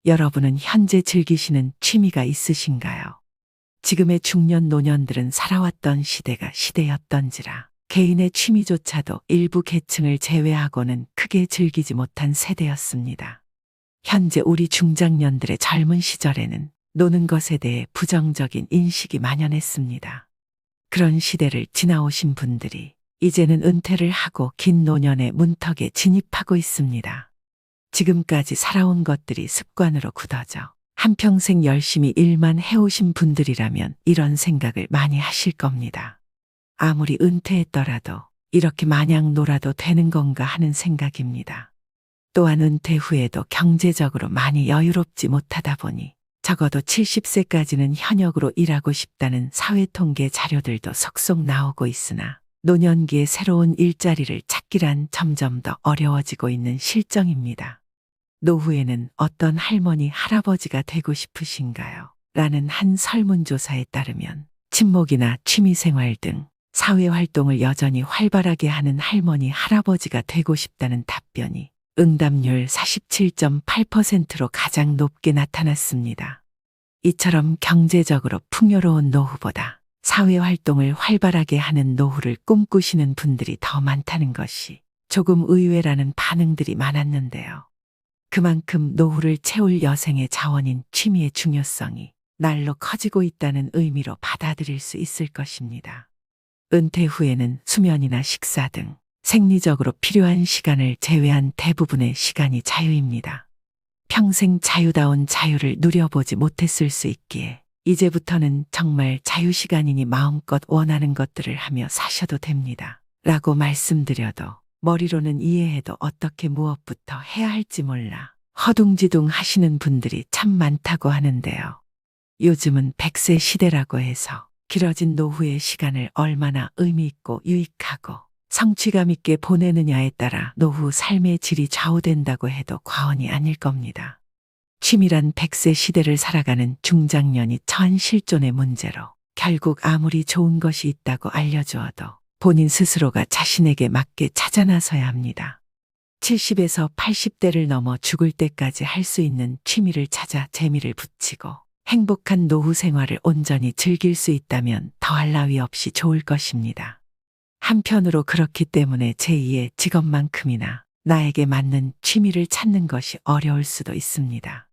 여러분은 현재 즐기시는 취미가 있으신가요? 지금의 중년 노년들은 살아왔던 시대가 시대였던지라 개인의 취미조차도 일부 계층을 제외하고는 크게 즐기지 못한 세대였습니다. 현재 우리 중장년들의 젊은 시절에는 노는 것에 대해 부정적인 인식이 만연했습니다. 그런 시대를 지나오신 분들이 이제는 은퇴를 하고 긴 노년의 문턱에 진입하고 있습니다. 지금까지 살아온 것들이 습관으로 굳어져 한평생 열심히 일만 해오신 분들이라면 이런 생각을 많이 하실 겁니다. 아무리 은퇴했더라도 이렇게 마냥 놀아도 되는 건가 하는 생각입니다. 또한 은퇴 후에도 경제적으로 많이 여유롭지 못하다 보니 적어도 70세까지는 현역으로 일하고 싶다는 사회통계 자료들도 속속 나오고 있으나 노년기에 새로운 일자리를 찾기란 점점 더 어려워지고 있는 실정입니다. 노후에는 어떤 할머니, 할아버지가 되고 싶으신가요? 라는 한 설문조사에 따르면 친목이나 취미생활 등 사회활동을 여전히 활발하게 하는 할머니, 할아버지가 되고 싶다는 답변이 응답률 47.8%로 가장 높게 나타났습니다. 이처럼 경제적으로 풍요로운 노후보다 사회활동을 활발하게 하는 노후를 꿈꾸시는 분들이 더 많다는 것이 조금 의외라는 반응들이 많았는데요. 그만큼 노후를 채울 여생의 자원인 취미의 중요성이 날로 커지고 있다는 의미로 받아들일 수 있을 것입니다. 은퇴 후에는 수면이나 식사 등 생리적으로 필요한 시간을 제외한 대부분의 시간이 자유입니다. 평생 자유다운 자유를 누려보지 못했을 수 있기에 이제부터는 정말 자유시간이니 마음껏 원하는 것들을 하며 사셔도 됩니다. 라고 말씀드려도 머리로는 이해해도 어떻게 무엇부터 해야 할지 몰라 허둥지둥 하시는 분들이 참 많다고 하는데요. 요즘은 100세 시대라고 해서 길어진 노후의 시간을 얼마나 의미있고 유익하고 성취감 있게 보내느냐에 따라 노후 삶의 질이 좌우된다고 해도 과언이 아닐 겁니다. 취미란 100세 시대를 살아가는 중장년이 처한 실존의 문제로 결국 아무리 좋은 것이 있다고 알려주어도 본인 스스로가 자신에게 맞게 찾아 나서야 합니다. 70에서 80대를 넘어 죽을 때까지 할 수 있는 취미를 찾아 재미를 붙이고 행복한 노후 생활을 온전히 즐길 수 있다면 더할 나위 없이 좋을 것입니다. 한편으로 그렇기 때문에 제2의 직업만큼이나 나에게 맞는 취미를 찾는 것이 어려울 수도 있습니다.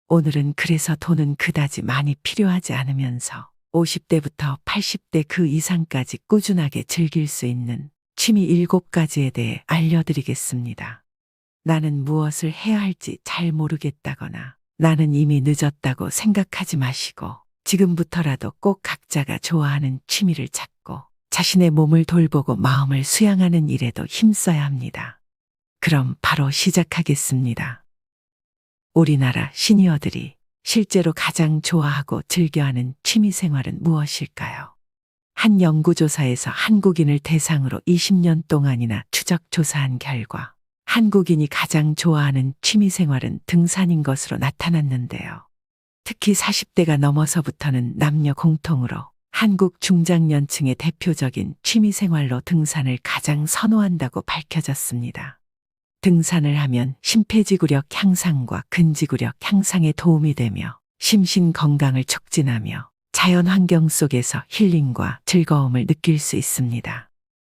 오늘은 그래서 돈은 그다지 많이 필요하지 않으면서 50대부터 80대 그 이상까지 꾸준하게 즐길 수 있는 취미 7가지에 대해 알려드리겠습니다. 나는 무엇을 해야 할지 잘 모르겠다거나 나는 이미 늦었다고 생각하지 마시고 지금부터라도 꼭 각자가 좋아하는 취미를 찾고 자신의 몸을 돌보고 마음을 수양하는 일에도 힘써야 합니다. 그럼 바로 시작하겠습니다. 우리나라 시니어들이 실제로 가장 좋아하고 즐겨하는 취미생활은 무엇일까요? 한 연구조사에서 한국인을 대상으로 20년 동안이나 추적조사한 결과 한국인이 가장 좋아하는 취미생활은 등산인 것으로 나타났는데요. 특히 40대가 넘어서부터는 남녀 공통으로 한국 중장년층의 대표적인 취미생활로 등산을 가장 선호한다고 밝혀졌습니다. 등산을 하면 심폐지구력 향상과 근지구력 향상에 도움이 되며 심신 건강을 촉진하며 자연 환경 속에서 힐링과 즐거움을 느낄 수 있습니다.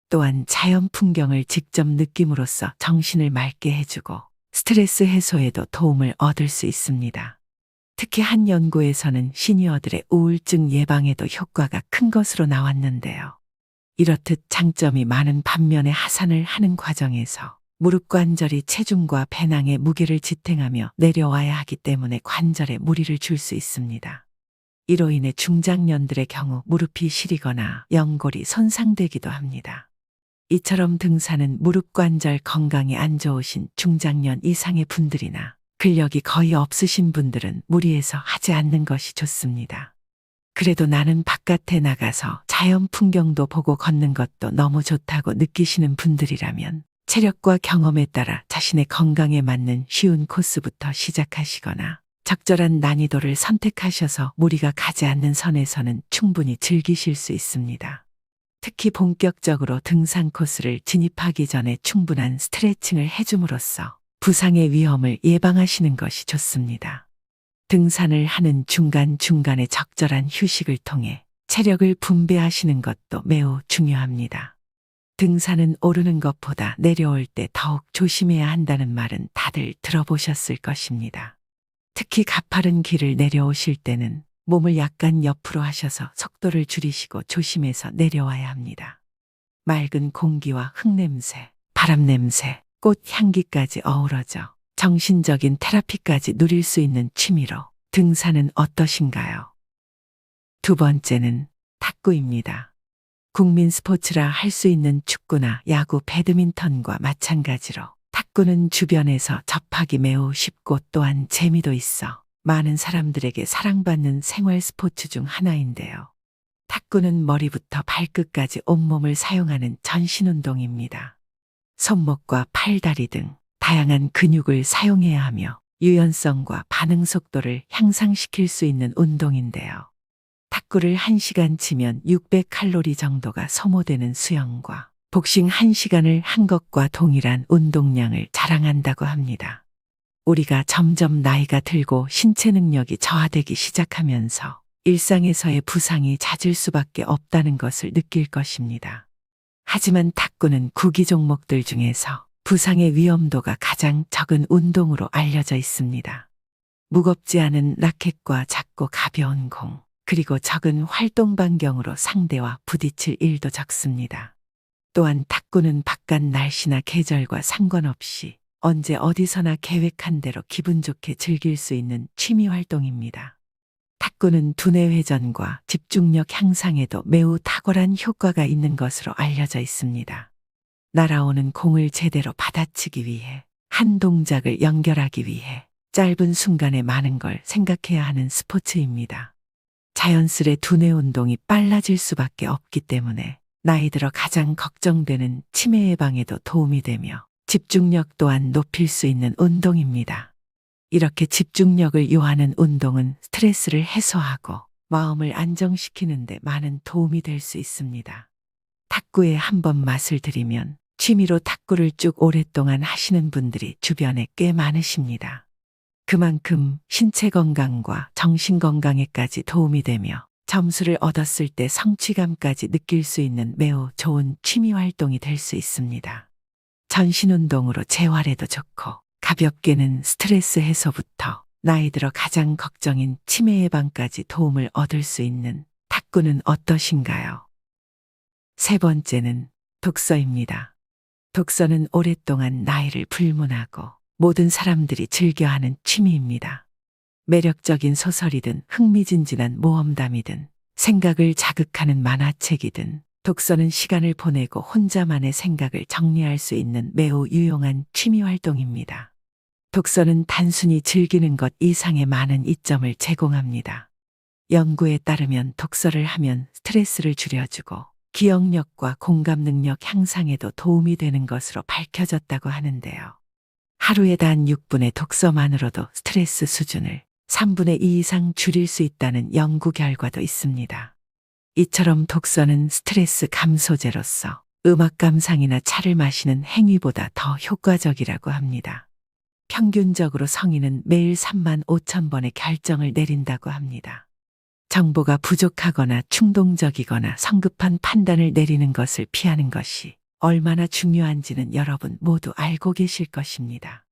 또한 자연 풍경을 직접 느낌으로써 정신을 맑게 해주고 스트레스 해소에도 도움을 얻을 수 있습니다. 특히 한 연구에서는 시니어들의 우울증 예방에도 효과가 큰 것으로 나왔는데요. 이렇듯 장점이 많은 반면에 하산을 하는 과정에서 무릎 관절이 체중과 배낭의 무게를 지탱하며 내려와야 하기 때문에 관절에 무리를 줄 수 있습니다. 이로 인해 중장년들의 경우 무릎이 시리거나 연골이 손상되기도 합니다. 이처럼 등산은 무릎 관절 건강이 안 좋으신 중장년 이상의 분들이나 근력이 거의 없으신 분들은 무리해서 하지 않는 것이 좋습니다. 그래도 나는 바깥에 나가서 자연 풍경도 보고 걷는 것도 너무 좋다고 느끼시는 분들이라면 체력과 경험에 따라 자신의 건강에 맞는 쉬운 코스부터 시작하시거나 적절한 난이도를 선택하셔서 무리가 가지 않는 선에서는 충분히 즐기실 수 있습니다. 특히 본격적으로 등산 코스를 진입하기 전에 충분한 스트레칭을 해줌으로써 부상의 위험을 예방하시는 것이 좋습니다. 등산을 하는 중간중간에 적절한 휴식을 통해 체력을 분배하시는 것도 매우 중요합니다. 등산은 오르는 것보다 내려올 때 더욱 조심해야 한다는 말은 다들 들어보셨을 것입니다. 특히 가파른 길을 내려오실 때는 몸을 약간 옆으로 하셔서 속도를 줄이시고 조심해서 내려와야 합니다. 맑은 공기와 흙냄새, 바람냄새, 꽃 향기까지 어우러져 정신적인 테라피까지 누릴 수 있는 취미로 등산은 어떠신가요? 두 번째는 탁구입니다. 국민 스포츠라 할 수 있는 축구나 야구, 배드민턴과 마찬가지로 탁구는 주변에서 접하기 매우 쉽고 또한 재미도 있어 많은 사람들에게 사랑받는 생활 스포츠 중 하나인데요. 탁구는 머리부터 발끝까지 온몸을 사용하는 전신 운동입니다. 손목과 팔, 다리 등 다양한 근육을 사용해야 하며 유연성과 반응 속도를 향상시킬 수 있는 운동인데요. 탁구를 1시간 치면 600칼로리 정도가 소모되는 수영과 복싱 1시간을 한 것과 동일한 운동량을 자랑한다고 합니다. 우리가 점점 나이가 들고 신체 능력이 저하되기 시작하면서 일상에서의 부상이 잦을 수밖에 없다는 것을 느낄 것입니다. 하지만 탁구는 구기 종목들 중에서 부상의 위험도가 가장 적은 운동으로 알려져 있습니다. 무겁지 않은 라켓과 작고 가벼운 공, 그리고 적은 활동 반경으로 상대와 부딪힐 일도 적습니다. 또한 탁구는 바깥 날씨나 계절과 상관없이 언제 어디서나 계획한 대로 기분 좋게 즐길 수 있는 취미 활동입니다. 탁구는 두뇌 회전과 집중력 향상에도 매우 탁월한 효과가 있는 것으로 알려져 있습니다. 날아오는 공을 제대로 받아치기 위해 한 동작을 연결하기 위해 짧은 순간에 많은 걸 생각해야 하는 스포츠입니다. 자연스레 두뇌 운동이 빨라질 수밖에 없기 때문에 나이 들어 가장 걱정되는 치매 예방에도 도움이 되며 집중력 또한 높일 수 있는 운동입니다. 이렇게 집중력을 요하는 운동은 스트레스를 해소하고 마음을 안정시키는 데 많은 도움이 될 수 있습니다. 탁구에 한번 맛을 들이면 취미로 탁구를 쭉 오랫동안 하시는 분들이 주변에 꽤 많으십니다. 그만큼 신체 건강과 정신 건강에까지 도움이 되며 점수를 얻었을 때 성취감까지 느낄 수 있는 매우 좋은 취미 활동이 될 수 있습니다. 전신 운동으로 재활에도 좋고 가볍게는 스트레스 해소부터 나이 들어 가장 걱정인 치매 예방까지 도움을 얻을 수 있는 탁구는 어떠신가요? 세 번째는 독서입니다. 독서는 오랫동안 나이를 불문하고 모든 사람들이 즐겨하는 취미입니다. 매력적인 소설이든 흥미진진한 모험담이든 생각을 자극하는 만화책이든 독서는 시간을 보내고 혼자만의 생각을 정리할 수 있는 매우 유용한 취미 활동입니다. 독서는 단순히 즐기는 것 이상의 많은 이점을 제공합니다. 연구에 따르면 독서를 하면 스트레스를 줄여주고 기억력과 공감 능력 향상에도 도움이 되는 것으로 밝혀졌다고 하는데요. 하루에 단 6분의 독서만으로도 스트레스 수준을 3분의 2 이상 줄일 수 있다는 연구 결과도 있습니다. 이처럼 독서는 스트레스 감소제로서 음악 감상이나 차를 마시는 행위보다 더 효과적이라고 합니다. 평균적으로 성인은 매일 35,000번의 결정을 내린다고 합니다. 정보가 부족하거나 충동적이거나 성급한 판단을 내리는 것을 피하는 것이 얼마나 중요한지는 여러분 모두 알고 계실 것입니다.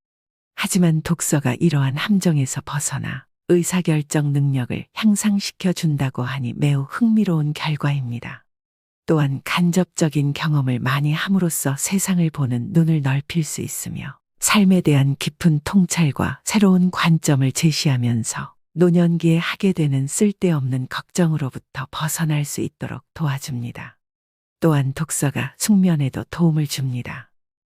하지만 독서가 이러한 함정에서 벗어나 의사결정 능력을 향상시켜 준다고 하니 매우 흥미로운 결과입니다. 또한 간접적인 경험을 많이 함으로써 세상을 보는 눈을 넓힐 수 있으며 삶에 대한 깊은 통찰과 새로운 관점을 제시하면서 노년기에 하게 되는 쓸데없는 걱정으로부터 벗어날 수 있도록 도와줍니다. 또한 독서가 숙면에도 도움을 줍니다.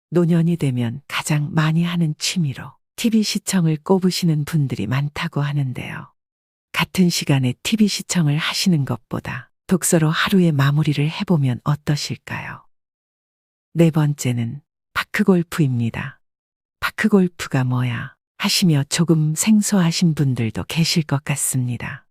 노년이 되면 가장 많이 하는 취미로 TV 시청을 꼽으시는 분들이 많다고 하는데요. 같은 시간에 TV 시청을 하시는 것보다 독서로 하루의 마무리를 해보면 어떠실까요? 네 번째는 파크골프입니다. 파크골프가 뭐야? 하시며 조금 생소하신 분들도 계실 것 같습니다.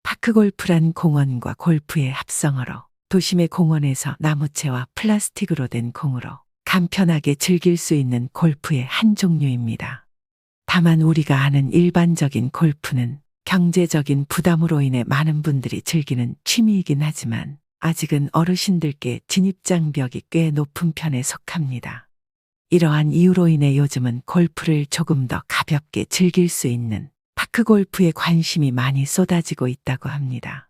파크골프란 공원과 골프의 합성어로 도심의 공원에서 나무채와 플라스틱으로 된 공으로 간편하게 즐길 수 있는 골프의 한 종류입니다. 다만 우리가 아는 일반적인 골프는 경제적인 부담으로 인해 많은 분들이 즐기는 취미이긴 하지만 아직은 어르신들께 진입장벽이 꽤 높은 편에 속합니다. 이러한 이유로 인해 요즘은 골프를 조금 더 가볍게 즐길 수 있는 파크 골프에 관심이 많이 쏟아지고 있다고 합니다.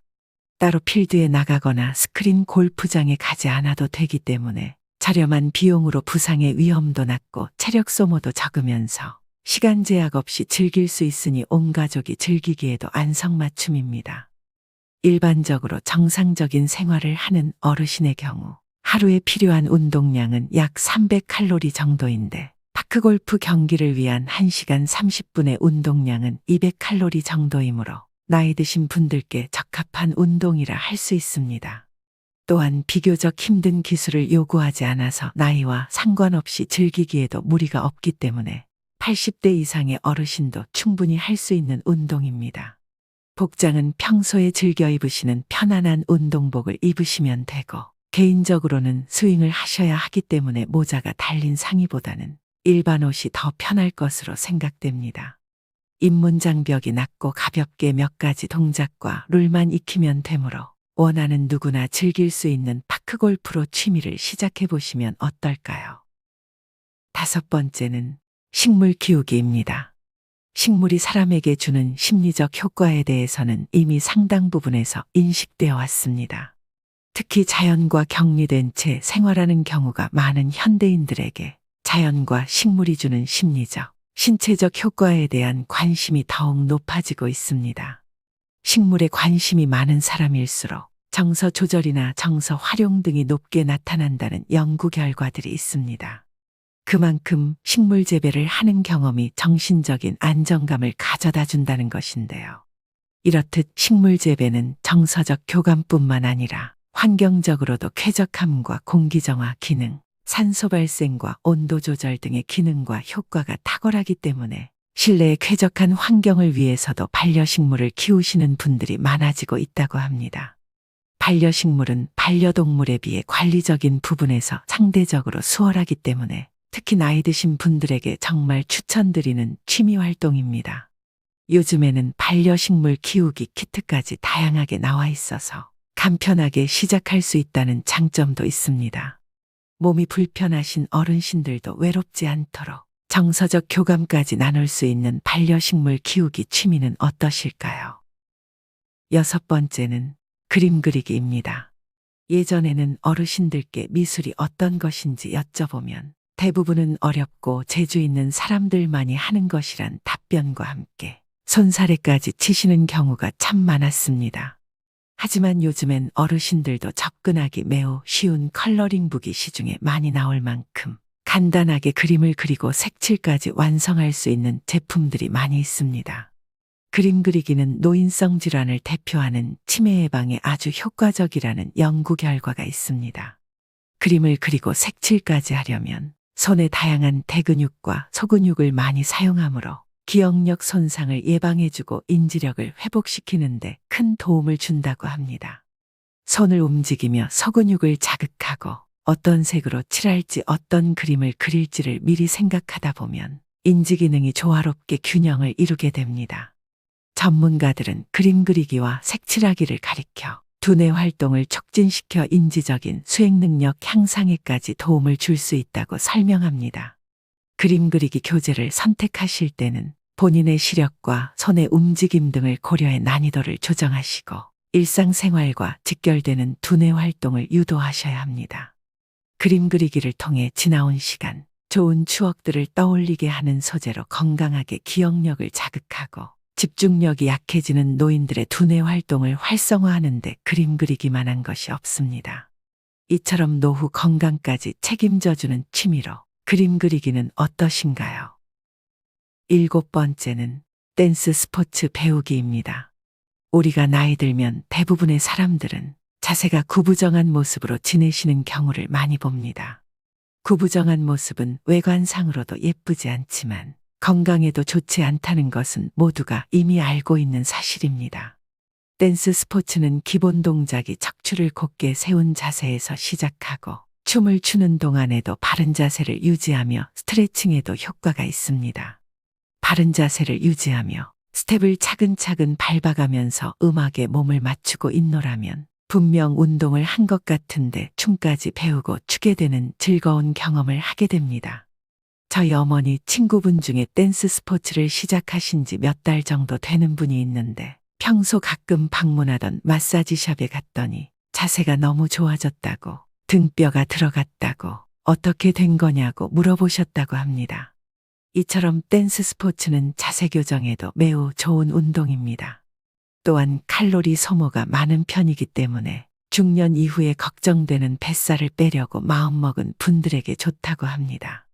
따로 필드에 나가거나 스크린 골프장에 가지 않아도 되기 때문에 저렴한 비용으로 부상의 위험도 낮고 체력 소모도 적으면서 시간 제약 없이 즐길 수 있으니 온 가족이 즐기기에도 안성맞춤입니다. 일반적으로 정상적인 생활을 하는 어르신의 경우 하루에 필요한 운동량은 약 300칼로리 정도인데 파크골프 경기를 위한 1시간 30분의 운동량은 200칼로리 정도이므로 나이 드신 분들께 적합한 운동이라 할 수 있습니다. 또한 비교적 힘든 기술을 요구하지 않아서 나이와 상관없이 즐기기에도 무리가 없기 때문에 80대 이상의 어르신도 충분히 할 수 있는 운동입니다. 복장은 평소에 즐겨 입으시는 편안한 운동복을 입으시면 되고 개인적으로는 스윙을 하셔야 하기 때문에 모자가 달린 상의보다는 일반 옷이 더 편할 것으로 생각됩니다. 입문 장벽이 낮고 가볍게 몇 가지 동작과 룰만 익히면 되므로 원하는 누구나 즐길 수 있는 파크골프로 취미를 시작해 보시면 어떨까요? 5번째는 식물 키우기입니다. 식물이 사람에게 주는 심리적 효과에 대해서는 이미 상당 부분에서 인식되어 왔습니다. 특히 자연과 격리된 채 생활하는 경우가 많은 현대인들에게 자연과 식물이 주는 심리적, 신체적 효과에 대한 관심이 더욱 높아지고 있습니다. 식물에 관심이 많은 사람일수록 정서 조절이나 정서 활용 등이 높게 나타난다는 연구 결과들이 있습니다. 그만큼 식물 재배를 하는 경험이 정신적인 안정감을 가져다 준다는 것인데요. 이렇듯 식물 재배는 정서적 교감뿐만 아니라 환경적으로도 쾌적함과 공기정화 기능, 산소 발생과 온도 조절 등의 기능과 효과가 탁월하기 때문에 실내의 쾌적한 환경을 위해서도 반려식물을 키우시는 분들이 많아지고 있다고 합니다. 반려식물은 반려동물에 비해 관리적인 부분에서 상대적으로 수월하기 때문에 특히 나이 드신 분들에게 정말 추천드리는 취미 활동입니다. 요즘에는 반려식물 키우기 키트까지 다양하게 나와 있어서 간편하게 시작할 수 있다는 장점도 있습니다. 몸이 불편하신 어르신들도 외롭지 않도록 정서적 교감까지 나눌 수 있는 반려식물 키우기 취미는 어떠실까요? 6번째는 그림 그리기입니다. 예전에는 어르신들께 미술이 어떤 것인지 여쭤보면 대부분은 어렵고 재주 있는 사람들만이 하는 것이란 답변과 함께 손사래까지 치시는 경우가 참 많았습니다. 하지만 요즘엔 어르신들도 접근하기 매우 쉬운 컬러링북이 시중에 많이 나올 만큼 간단하게 그림을 그리고 색칠까지 완성할 수 있는 제품들이 많이 있습니다. 그림 그리기는 노인성 질환을 대표하는 치매 예방에 아주 효과적이라는 연구 결과가 있습니다. 그림을 그리고 색칠까지 하려면 손의 다양한 대근육과 소근육을 많이 사용하므로 기억력 손상을 예방해주고 인지력을 회복시키는 데 큰 도움을 준다고 합니다. 손을 움직이며 소근육을 자극하고 어떤 색으로 칠할지 어떤 그림을 그릴지를 미리 생각하다 보면 인지기능이 조화롭게 균형을 이루게 됩니다. 전문가들은 그림 그리기와 색칠하기를 가리켜 두뇌 활동을 촉진시켜 인지적인 수행 능력 향상에까지 도움을 줄 수 있다고 설명합니다. 그림 그리기 교재를 선택하실 때는 본인의 시력과 손의 움직임 등을 고려해 난이도를 조정하시고 일상생활과 직결되는 두뇌 활동을 유도하셔야 합니다. 그림 그리기를 통해 지나온 시간, 좋은 추억들을 떠올리게 하는 소재로 건강하게 기억력을 자극하고 집중력이 약해지는 노인들의 두뇌 활동을 활성화하는 데 그림 그리기만한 것이 없습니다. 이처럼 노후 건강까지 책임져주는 취미로 그림 그리기는 어떠신가요? 7번째는 댄스 스포츠 배우기입니다. 우리가 나이 들면 대부분의 사람들은 자세가 구부정한 모습으로 지내시는 경우를 많이 봅니다. 구부정한 모습은 외관상으로도 예쁘지 않지만 건강에도 좋지 않다는 것은 모두가 이미 알고 있는 사실입니다. 댄스 스포츠는 기본 동작이 척추를 곧게 세운 자세에서 시작하고 춤을 추는 동안에도 바른 자세를 유지하며 스트레칭에도 효과가 있습니다. 바른 자세를 유지하며 스텝을 차근차근 밟아가면서 음악에 몸을 맞추고 있노라면 분명 운동을 한 것 같은데 춤까지 배우고 추게 되는 즐거운 경험을 하게 됩니다. 저희 어머니 친구분 중에 댄스 스포츠를 시작하신 지 몇 달 정도 되는 분이 있는데 평소 가끔 방문하던 마사지샵에 갔더니 자세가 너무 좋아졌다고, 등뼈가 들어갔다고, 어떻게 된 거냐고 물어보셨다고 합니다. 이처럼 댄스 스포츠는 자세 교정에도 매우 좋은 운동입니다. 또한 칼로리 소모가 많은 편이기 때문에 중년 이후에 걱정되는 뱃살을 빼려고 마음먹은 분들에게 좋다고 합니다.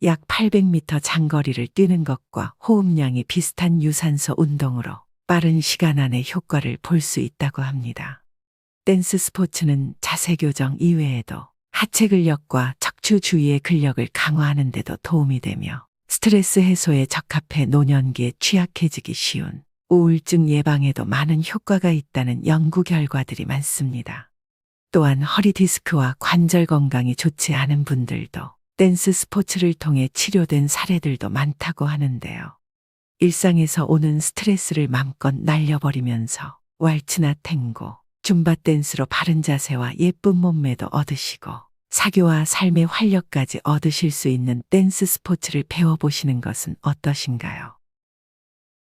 약 800m 장거리를 뛰는 것과 호흡량이 비슷한 유산소 운동으로 빠른 시간 안에 효과를 볼 수 있다고 합니다. 댄스 스포츠는 자세 교정 이외에도 하체 근력과 척추 주위의 근력을 강화하는 데도 도움이 되며 스트레스 해소에 적합해 노년기에 취약해지기 쉬운 우울증 예방에도 많은 효과가 있다는 연구 결과들이 많습니다. 또한 허리 디스크와 관절 건강이 좋지 않은 분들도 댄스 스포츠를 통해 치료된 사례들도 많다고 하는데요. 일상에서 오는 스트레스를 맘껏 날려버리면서 왈츠나 탱고, 줌바 댄스로 바른 자세와 예쁜 몸매도 얻으시고 사교와 삶의 활력까지 얻으실 수 있는 댄스 스포츠를 배워보시는 것은 어떠신가요?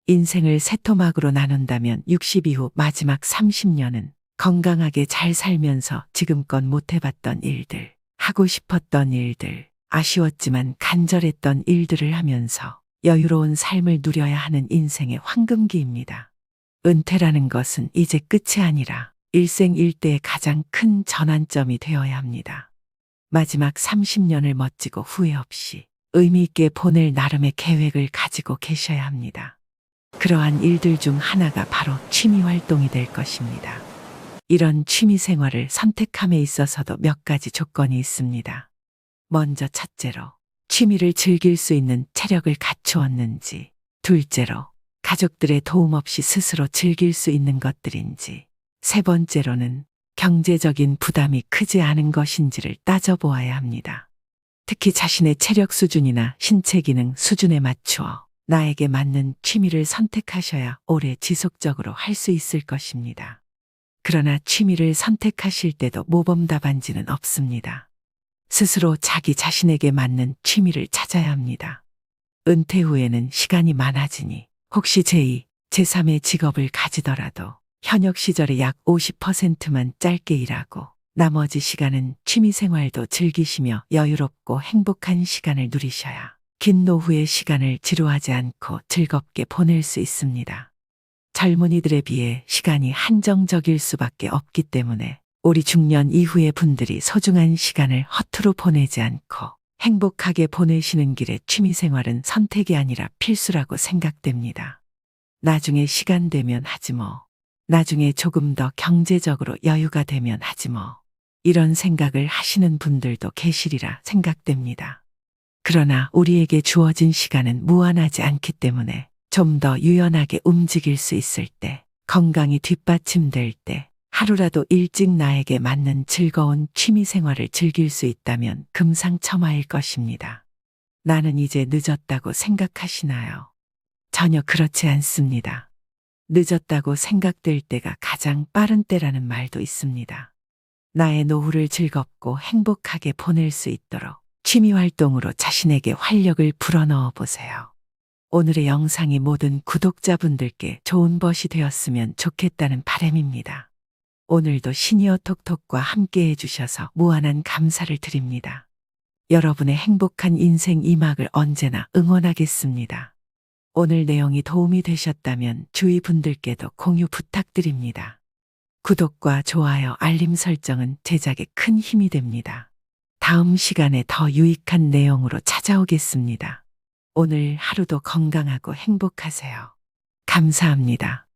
인생을 세 토막으로 나눈다면 60 이후 마지막 30년은 건강하게 잘 살면서 지금껏 못해봤던 일들, 하고 싶었던 일들, 아쉬웠지만 간절했던 일들을 하면서 여유로운 삶을 누려야 하는 인생의 황금기입니다. 은퇴라는 것은 이제 끝이 아니라 일생일대의 가장 큰 전환점이 되어야 합니다. 마지막 30년을 멋지고 후회 없이 의미 있게 보낼 나름의 계획을 가지고 계셔야 합니다. 그러한 일들 중 하나가 바로 취미 활동이 될 것입니다. 이런 취미 생활을 선택함에 있어서도 몇 가지 조건이 있습니다. 먼저 첫째로 취미를 즐길 수 있는 체력을 갖추었는지, 둘째로 가족들의 도움 없이 스스로 즐길 수 있는 것들인지, 세 번째로는 경제적인 부담이 크지 않은 것인지를 따져보아야 합니다. 특히 자신의 체력 수준이나 신체 기능 수준에 맞추어 나에게 맞는 취미를 선택하셔야 오래 지속적으로 할 수 있을 것입니다. 그러나 취미를 선택하실 때도 모범 답안지는 없습니다. 스스로 자기 자신에게 맞는 취미를 찾아야 합니다. 은퇴 후에는 시간이 많아지니 혹시 제2, 제3의 직업을 가지더라도 현역 시절의 약 50%만 짧게 일하고 나머지 시간은 취미 생활도 즐기시며 여유롭고 행복한 시간을 누리셔야 긴 노후의 시간을 지루하지 않고 즐겁게 보낼 수 있습니다. 젊은이들에 비해 시간이 한정적일 수밖에 없기 때문에 우리 중년 이후의 분들이 소중한 시간을 허투루 보내지 않고 행복하게 보내시는 길에 취미생활은 선택이 아니라 필수라고 생각됩니다. 나중에 시간 되면 하지 뭐. 나중에 조금 더 경제적으로 여유가 되면 하지 뭐. 이런 생각을 하시는 분들도 계시리라 생각됩니다. 그러나 우리에게 주어진 시간은 무한하지 않기 때문에 좀 더 유연하게 움직일 수 있을 때, 건강이 뒷받침될 때, 하루라도 일찍 나에게 맞는 즐거운 취미 생활을 즐길 수 있다면 금상첨화일 것입니다. 나는 이제 늦었다고 생각하시나요? 전혀 그렇지 않습니다. 늦었다고 생각될 때가 가장 빠른 때라는 말도 있습니다. 나의 노후를 즐겁고 행복하게 보낼 수 있도록 취미 활동으로 자신에게 활력을 불어넣어 보세요. 오늘의 영상이 모든 구독자분들께 좋은 벗이 되었으면 좋겠다는 바람입니다. 오늘도 시니어 톡톡과 함께 해주셔서 무한한 감사를 드립니다. 여러분의 행복한 인생 이막을 언제나 응원하겠습니다. 오늘 내용이 도움이 되셨다면 주위 분들께도 공유 부탁드립니다. 구독과 좋아요, 알림 설정은 제작에 큰 힘이 됩니다. 다음 시간에 더 유익한 내용으로 찾아오겠습니다. 오늘 하루도 건강하고 행복하세요. 감사합니다.